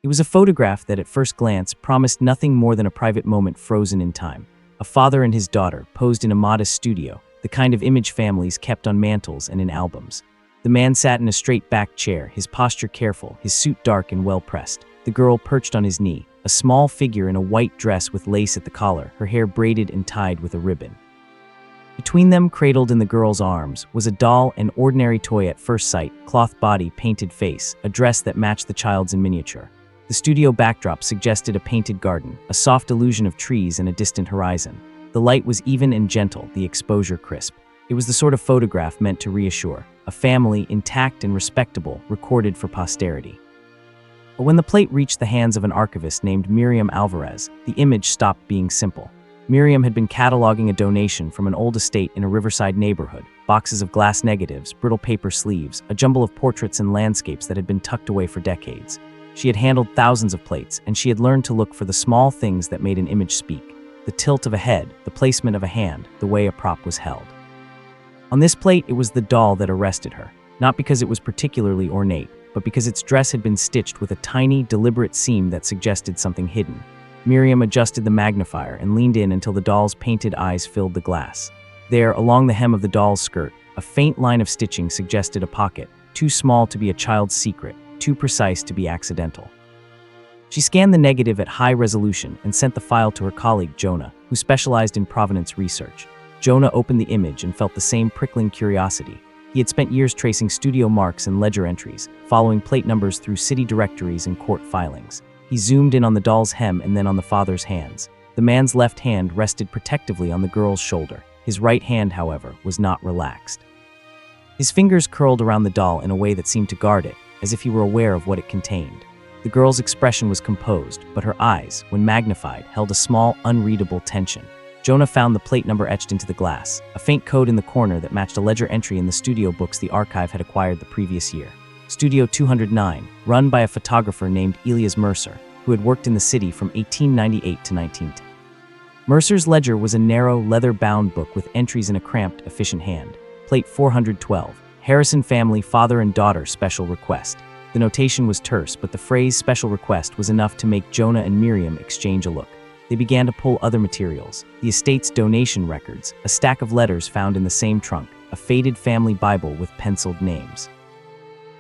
It was a photograph that at first glance promised nothing more than a private moment frozen in time. A father and his daughter posed in a modest studio, the kind of image families kept on mantels and in albums. The man sat in a straight-backed chair, his posture careful, his suit dark and well-pressed. The girl perched on his knee, a small figure in a white dress with lace at the collar, her hair braided and tied with a ribbon. Between them, cradled in the girl's arms, was a doll, an ordinary toy at first sight, cloth body, painted face, a dress that matched the child's in miniature. The studio backdrop suggested a painted garden, a soft illusion of trees and a distant horizon. The light was even and gentle, the exposure crisp. It was the sort of photograph meant to reassure, a family intact and respectable, recorded for posterity. But when the plate reached the hands of an archivist named Miriam Alvarez, the image stopped being simple. Miriam had been cataloging a donation from an old estate in a riverside neighborhood, boxes of glass negatives, brittle paper sleeves, a jumble of portraits and landscapes that had been tucked away for decades. She had handled thousands of plates, and she had learned to look for the small things that made an image speak. The tilt of a head, the placement of a hand, the way a prop was held. On this plate, it was the doll that arrested her, not because it was particularly ornate, but because its dress had been stitched with a tiny, deliberate seam that suggested something hidden. Miriam adjusted the magnifier and leaned in until the doll's painted eyes filled the glass. There, along the hem of the doll's skirt, a faint line of stitching suggested a pocket, too small to be a child's secret, too precise to be accidental. She scanned the negative at high resolution and sent the file to her colleague Jonah, who specialized in provenance research. Jonah opened the image and felt the same prickling curiosity. He had spent years tracing studio marks and ledger entries, following plate numbers through city directories and court filings. He zoomed in on the doll's hem and then on the father's hands. The man's left hand rested protectively on the girl's shoulder. His right hand, however, was not relaxed. His fingers curled around the doll in a way that seemed to guard it, as if he were aware of what it contained. The girl's expression was composed, but her eyes, when magnified, held a small, unreadable tension. Jonah found the plate number etched into the glass, a faint code in the corner that matched a ledger entry in the studio books the archive had acquired the previous year. Studio 209, run by a photographer named Elias Mercer, who had worked in the city from 1898 to 1910. Mercer's ledger was a narrow, leather-bound book with entries in a cramped, efficient hand. Plate 412, Harrison family father and daughter special request. The notation was terse, but the phrase special request was enough to make Jonah and Miriam exchange a look. They began to pull other materials, the estate's donation records, a stack of letters found in the same trunk, a faded family Bible with penciled names.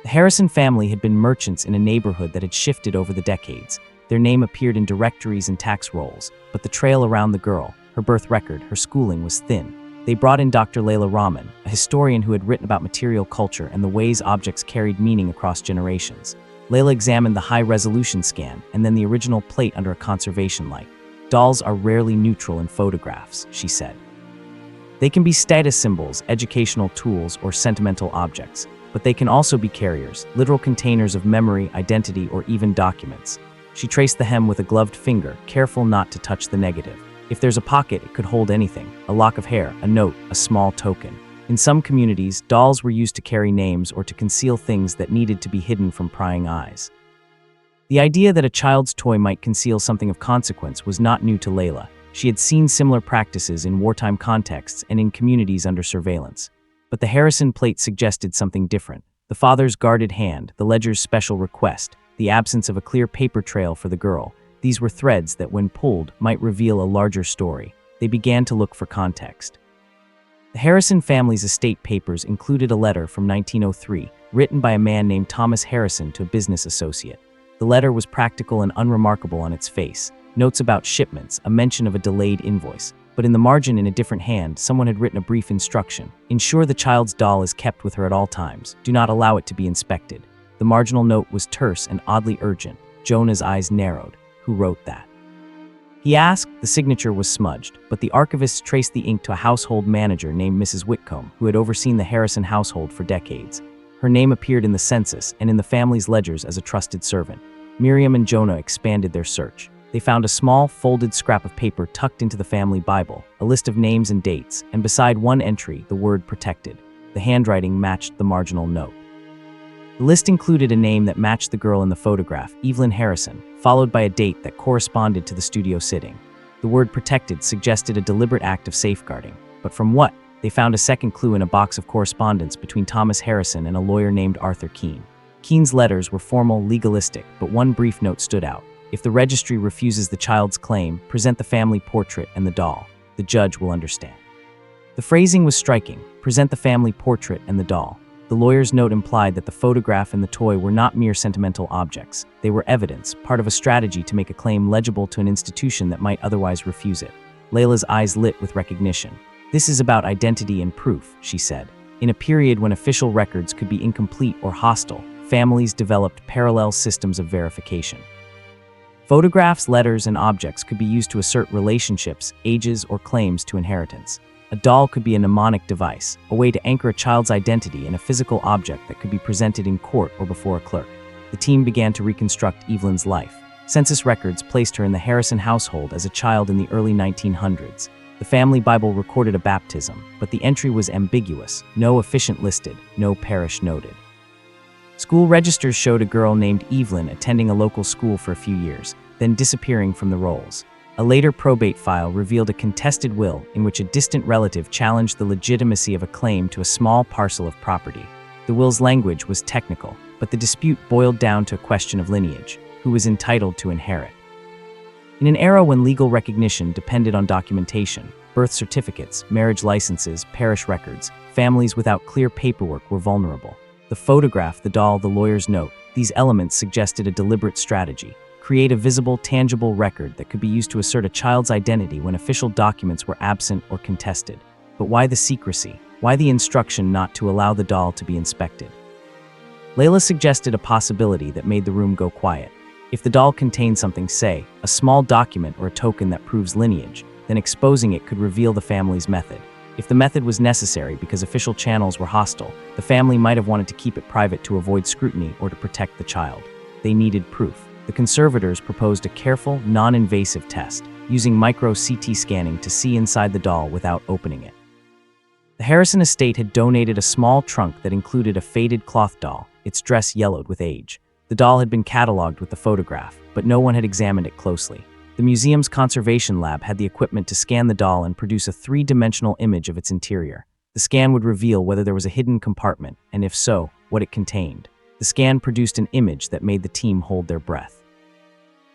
The Harrison family had been merchants in a neighborhood that had shifted over the decades. Their name appeared in directories and tax rolls, but the trail around the girl, her birth record, her schooling was thin. They brought in Dr. Layla Rahman, a historian who had written about material culture and the ways objects carried meaning across generations. Layla examined the high-resolution scan and then the original plate under a conservation light. Dolls are rarely neutral in photographs, she said. They can be status symbols, educational tools, or sentimental objects, but they can also be carriers, literal containers of memory, identity, or even documents. She traced the hem with a gloved finger, careful not to touch the negative. If there's a pocket, it could hold anything, a lock of hair, a note, a small token. In some communities, dolls were used to carry names or to conceal things that needed to be hidden from prying eyes. The idea that a child's toy might conceal something of consequence was not new to Layla. She had seen similar practices in wartime contexts and in communities under surveillance. But the Harrison plate suggested something different. The father's guarded hand, the ledger's special request, the absence of a clear paper trail for the girl. These were threads that, when pulled, might reveal a larger story. They began to look for context. The Harrison family's estate papers included a letter from 1903, written by a man named Thomas Harrison to a business associate. The letter was practical and unremarkable on its face. Notes about shipments, a mention of a delayed invoice. But in the margin, in a different hand, someone had written a brief instruction. Ensure the child's doll is kept with her at all times. Do not allow it to be inspected. The marginal note was terse and oddly urgent. Jonah's eyes narrowed. Who wrote that? He asked. The signature was smudged, but the archivists traced the ink to a household manager named Mrs. Whitcomb, who had overseen the Harrison household for decades. Her name appeared in the census and in the family's ledgers as a trusted servant. Miriam and Jonah expanded their search. They found a small, folded scrap of paper tucked into the family Bible, a list of names and dates, and beside one entry, the word protected. The handwriting matched the marginal note. The list included a name that matched the girl in the photograph, Evelyn Harrison, followed by a date that corresponded to the studio sitting. The word protected suggested a deliberate act of safeguarding. But from what? They found a second clue in a box of correspondence between Thomas Harrison and a lawyer named Arthur Keene. Keene's letters were formal, legalistic, but one brief note stood out. If the registry refuses the child's claim, present the family portrait and the doll. The judge will understand. The phrasing was striking. Present the family portrait and the doll. The lawyer's note implied that the photograph and the toy were not mere sentimental objects. They were evidence, part of a strategy to make a claim legible to an institution that might otherwise refuse it. Layla's eyes lit with recognition. This is about identity and proof, she said. In a period when official records could be incomplete or hostile, families developed parallel systems of verification. Photographs, letters, and objects could be used to assert relationships, ages, or claims to inheritance. A doll could be a mnemonic device, a way to anchor a child's identity in a physical object that could be presented in court or before a clerk. The team began to reconstruct Evelyn's life. Census records placed her in the Harrison household as a child in the early 1900s. The family Bible recorded a baptism, but the entry was ambiguous. No officiant listed, no parish noted. School registers showed a girl named Evelyn attending a local school for a few years, then disappearing from the rolls. A later probate file revealed a contested will in which a distant relative challenged the legitimacy of a claim to a small parcel of property. The will's language was technical, but the dispute boiled down to a question of lineage: who was entitled to inherit. In an era when legal recognition depended on documentation, birth certificates, marriage licenses, parish records, families without clear paperwork were vulnerable. The photograph, the doll, the lawyer's note, these elements suggested a deliberate strategy: create a visible, tangible record that could be used to assert a child's identity when official documents were absent or contested. But why the secrecy? Why the instruction not to allow the doll to be inspected? Layla suggested a possibility that made the room go quiet. If the doll contained something, say, a small document or a token that proves lineage, then exposing it could reveal the family's method. If the method was necessary because official channels were hostile, the family might have wanted to keep it private to avoid scrutiny or to protect the child. They needed proof. The conservators proposed a careful, non-invasive test, using micro-CT scanning to see inside the doll without opening it. The Harrison estate had donated a small trunk that included a faded cloth doll, its dress yellowed with age. The doll had been cataloged with the photograph, but no one had examined it closely. The museum's conservation lab had the equipment to scan the doll and produce a three-dimensional image of its interior. The scan would reveal whether there was a hidden compartment, and if so, what it contained. The scan produced an image that made the team hold their breath.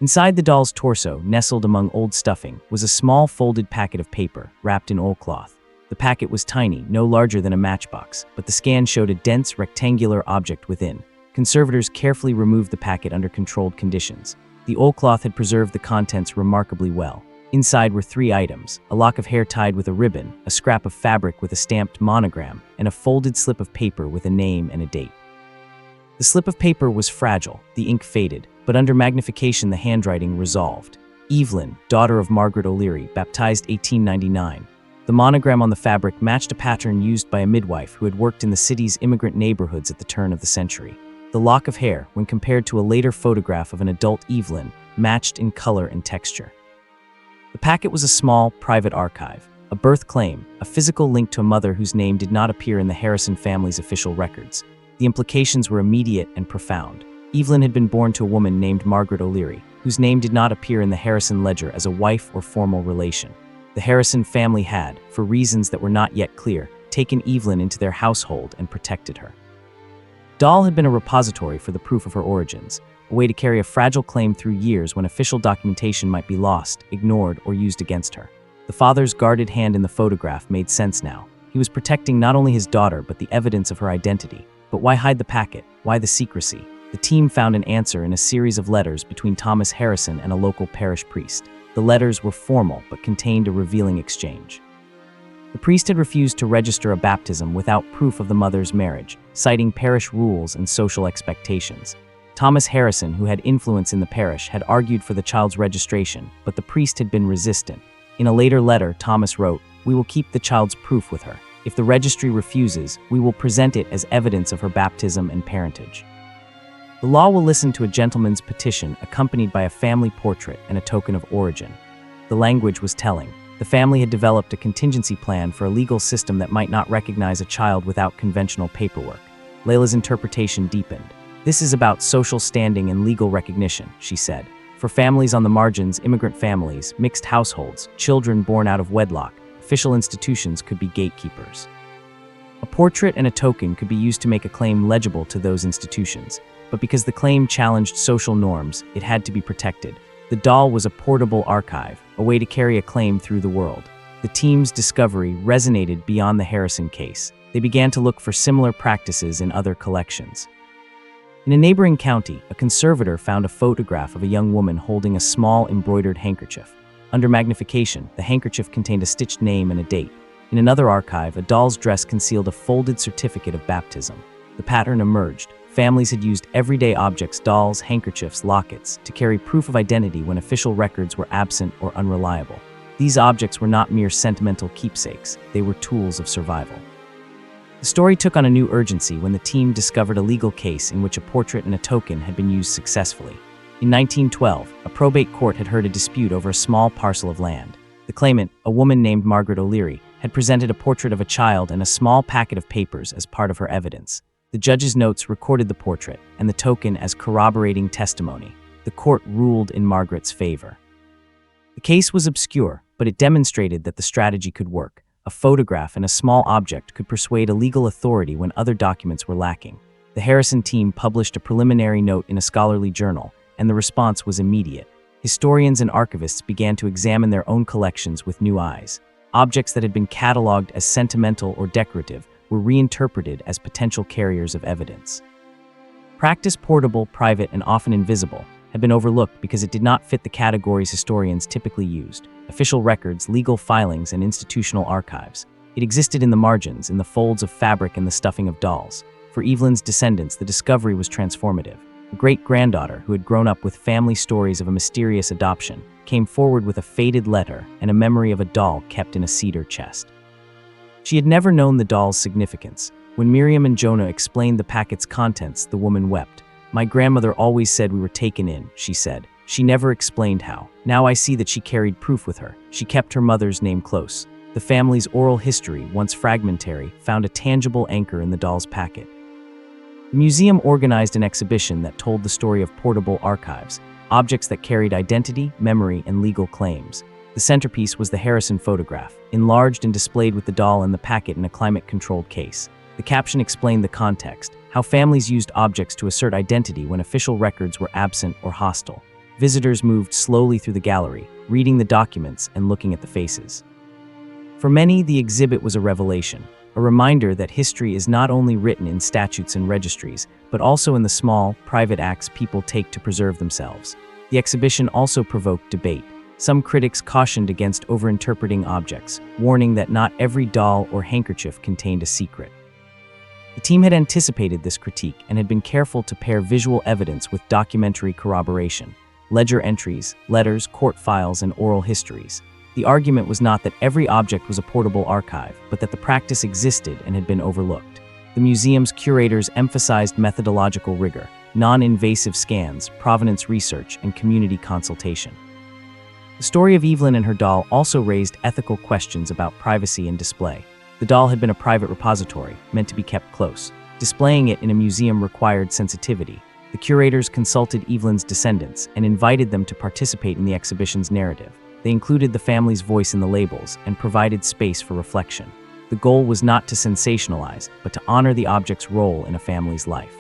Inside the doll's torso, nestled among old stuffing, was a small folded packet of paper, wrapped in oilcloth. The packet was tiny, no larger than a matchbox, but the scan showed a dense, rectangular object within. Conservators carefully removed the packet under controlled conditions. The oilcloth had preserved the contents remarkably well. Inside were 3 items: a lock of hair tied with a ribbon, a scrap of fabric with a stamped monogram, and a folded slip of paper with a name and a date. The slip of paper was fragile, the ink faded, but under magnification the handwriting resolved. Evelyn, daughter of Margaret O'Leary, baptized 1899. The monogram on the fabric matched a pattern used by a midwife who had worked in the city's immigrant neighborhoods at the turn of the century. The lock of hair, when compared to a later photograph of an adult Evelyn, matched in color and texture. The packet was a small, private archive, a birth claim, a physical link to a mother whose name did not appear in the Harrison family's official records. The implications were immediate and profound. Evelyn had been born to a woman named Margaret O'Leary, whose name did not appear in the Harrison ledger as a wife or formal relation. The Harrison family had, for reasons that were not yet clear, taken Evelyn into their household and protected her. Doll had been a repository for the proof of her origins, a way to carry a fragile claim through years when official documentation might be lost, ignored, or used against her. The father's guarded hand in the photograph made sense now. He was protecting not only his daughter but the evidence of her identity. But why hide the packet? Why the secrecy? The team found an answer in a series of letters between Thomas Harrison and a local parish priest. The letters were formal but contained a revealing exchange. The priest had refused to register a baptism without proof of the mother's marriage, citing parish rules and social expectations. Thomas Harrison, who had influence in the parish, had argued for the child's registration, but the priest had been resistant. In a later letter, Thomas wrote, "We will keep the child's proof with her. If the registry refuses, we will present it as evidence of her baptism and parentage. The law will listen to a gentleman's petition accompanied by a family portrait and a token of origin." The language was telling. The family had developed a contingency plan for a legal system that might not recognize a child without conventional paperwork. Layla's interpretation deepened. "This is about social standing and legal recognition," she said. "For families on the margins, immigrant families, mixed households, children born out of wedlock, official institutions could be gatekeepers. A portrait and a token could be used to make a claim legible to those institutions. but because the claim challenged social norms, it had to be protected. The doll was a portable archive, a way to carry a claim through the world. The team's discovery resonated beyond the Harrison case. They began to look for similar practices in other collections. In a neighboring county, a conservator found a photograph of a young woman holding a small embroidered handkerchief. Under magnification, the handkerchief contained a stitched name and a date. In another archive, a doll's dress concealed a folded certificate of baptism. The pattern emerged. Families had used everyday objects, dolls, handkerchiefs, lockets, to carry proof of identity when official records were absent or unreliable. These objects were not mere sentimental keepsakes, they were tools of survival. The story took on a new urgency when the team discovered a legal case in which a portrait and a token had been used successfully. In 1912, a probate court had heard a dispute over a small parcel of land. The claimant, a woman named Margaret O'Leary, had presented a portrait of a child and a small packet of papers as part of her evidence. The judge's notes recorded the portrait and the token as corroborating testimony. The court ruled in Margaret's favor. The case was obscure, but it demonstrated that the strategy could work. A photograph and a small object could persuade a legal authority when other documents were lacking. The Harrison team published a preliminary note in a scholarly journal, and the response was immediate. Historians and archivists began to examine their own collections with new eyes. Objects that had been cataloged as sentimental or decorative were reinterpreted as potential carriers of evidence. Practice portable, private, and often invisible had been overlooked because it did not fit the categories historians typically used: official records, legal filings, and institutional archives. It existed in the margins, in the folds of fabric and the stuffing of dolls. For Evelyn's descendants, the discovery was transformative. A great-granddaughter who had grown up with family stories of a mysterious adoption came forward with a faded letter and a memory of a doll kept in a cedar chest. She had never known the doll's significance. When Miriam and Jonah explained the packet's contents, the woman wept. "My grandmother always said we were taken in," she said. "She never explained how. Now I see that she carried proof with her. She kept her mother's name close." The family's oral history, once fragmentary, found a tangible anchor in the doll's packet. The museum organized an exhibition that told the story of portable archives, objects that carried identity, memory, and legal claims. The centerpiece was the Harrison photograph, enlarged and displayed with the doll and the packet in a climate-controlled case. The caption explained the context: how families used objects to assert identity when official records were absent or hostile. Visitors moved slowly through the gallery, reading the documents and looking at the faces. For many, the exhibit was a revelation, a reminder that history is not only written in statutes and registries, but also in the small, private acts people take to preserve themselves. The exhibition also provoked debate. Some critics cautioned against overinterpreting objects, warning that not every doll or handkerchief contained a secret. The team had anticipated this critique and had been careful to pair visual evidence with documentary corroboration: ledger entries, letters, court files, and oral histories. The argument was not that every object was a portable archive, but that the practice existed and had been overlooked. The museum's curators emphasized methodological rigor, non-invasive scans, provenance research, and community consultation. The story of Evelyn and her doll also raised ethical questions about privacy and display. The doll had been a private repository, meant to be kept close. Displaying it in a museum required sensitivity. The curators consulted Evelyn's descendants and invited them to participate in the exhibition's narrative. They included the family's voice in the labels and provided space for reflection. The goal was not to sensationalize, but to honor the object's role in a family's life.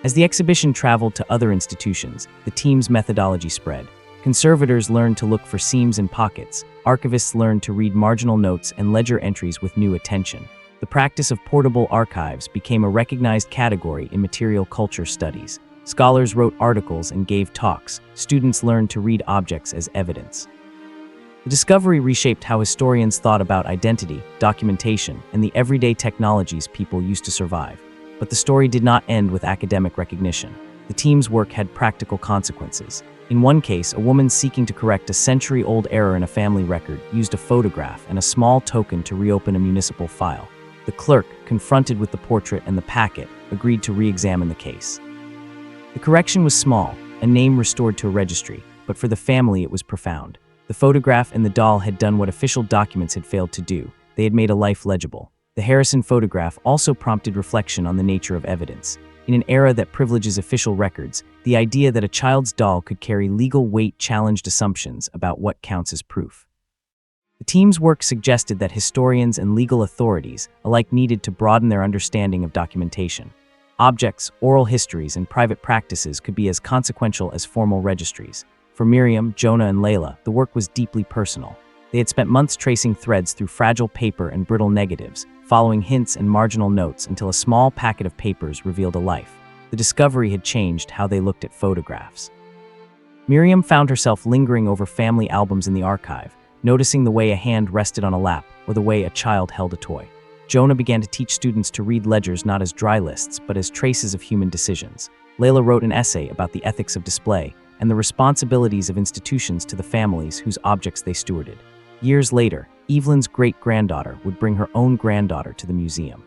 As the exhibition traveled to other institutions, the team's methodology spread. Conservators learned to look for seams and pockets. Archivists learned to read marginal notes and ledger entries with new attention. The practice of portable archives became a recognized category in material culture studies. Scholars wrote articles and gave talks. Students learned to read objects as evidence. The discovery reshaped how historians thought about identity, documentation, and the everyday technologies people used to survive. But the story did not end with academic recognition. The team's work had practical consequences. In one case, a woman seeking to correct a century-old error in a family record used a photograph and a small token to reopen a municipal file. The clerk, confronted with the portrait and the packet, agreed to re-examine the case. The correction was small, a name restored to a registry, but for the family it was profound. The photograph and the doll had done what official documents had failed to do. They had made a life legible. The Harrison photograph also prompted reflection on the nature of evidence. In an era that privileges official records, the idea that a child's doll could carry legal weight challenged assumptions about what counts as proof. The team's work suggested that historians and legal authorities alike needed to broaden their understanding of documentation. Objects, oral histories, and private practices could be as consequential as formal registries. For Miriam, Jonah, and Layla, the work was deeply personal. They had spent months tracing threads through fragile paper and brittle negatives, following hints and marginal notes until a small packet of papers revealed a life. The discovery had changed how they looked at photographs. Miriam found herself lingering over family albums in the archive, noticing the way a hand rested on a lap or the way a child held a toy. Jonah began to teach students to read ledgers not as dry lists, but as traces of human decisions. Layla wrote an essay about the ethics of display and the responsibilities of institutions to the families whose objects they stewarded. Years later, Evelyn's great-granddaughter would bring her own granddaughter to the museum.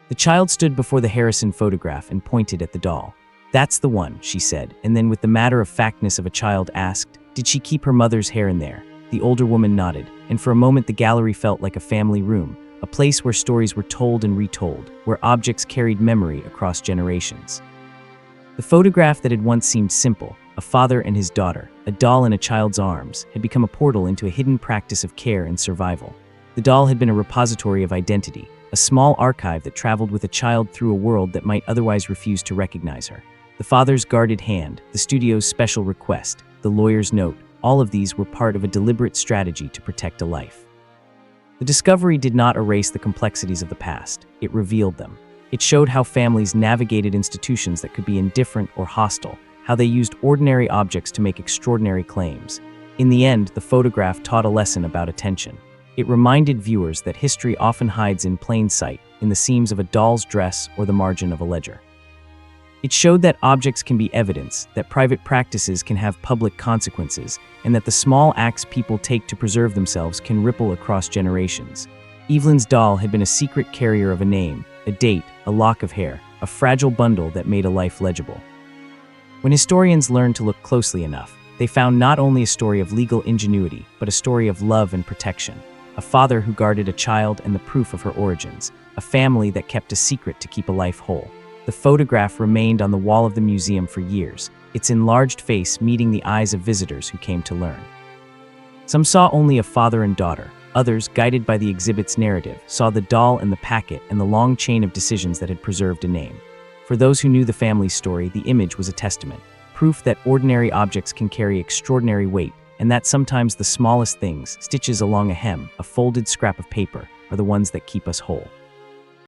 The child stood before the Harrison photograph and pointed at the doll. "That's the one," she said, and then with the matter-of-factness of a child asked, "Did she keep her mother's hair in there?" The older woman nodded, and for a moment the gallery felt like a family room, a place where stories were told and retold, where objects carried memory across generations. The photograph that had once seemed simple, a father and his daughter, a doll in a child's arms, had become a portal into a hidden practice of care and survival. The doll had been a repository of identity, a small archive that traveled with a child through a world that might otherwise refuse to recognize her. The father's guarded hand, the studio's special request, the lawyer's note, all of these were part of a deliberate strategy to protect a life. The discovery did not erase the complexities of the past, it revealed them. It showed how families navigated institutions that could be indifferent or hostile, how they used ordinary objects to make extraordinary claims. In the end, the photograph taught a lesson about attention. It reminded viewers that history often hides in plain sight, in the seams of a doll's dress or the margin of a ledger. It showed that objects can be evidence, that private practices can have public consequences, and that the small acts people take to preserve themselves can ripple across generations. Evelyn's doll had been a secret carrier of a name, a date, a lock of hair, a fragile bundle that made a life legible. When historians learned to look closely enough, they found not only a story of legal ingenuity, but a story of love and protection. A father who guarded a child and the proof of her origins, a family that kept a secret to keep a life whole. The photograph remained on the wall of the museum for years, its enlarged face meeting the eyes of visitors who came to learn. Some saw only a father and daughter. Others, guided by the exhibit's narrative, saw the doll and the packet and the long chain of decisions that had preserved a name. For those who knew the family's story, the image was a testament, proof that ordinary objects can carry extraordinary weight, and that sometimes the smallest things, stitches along a hem, a folded scrap of paper, are the ones that keep us whole.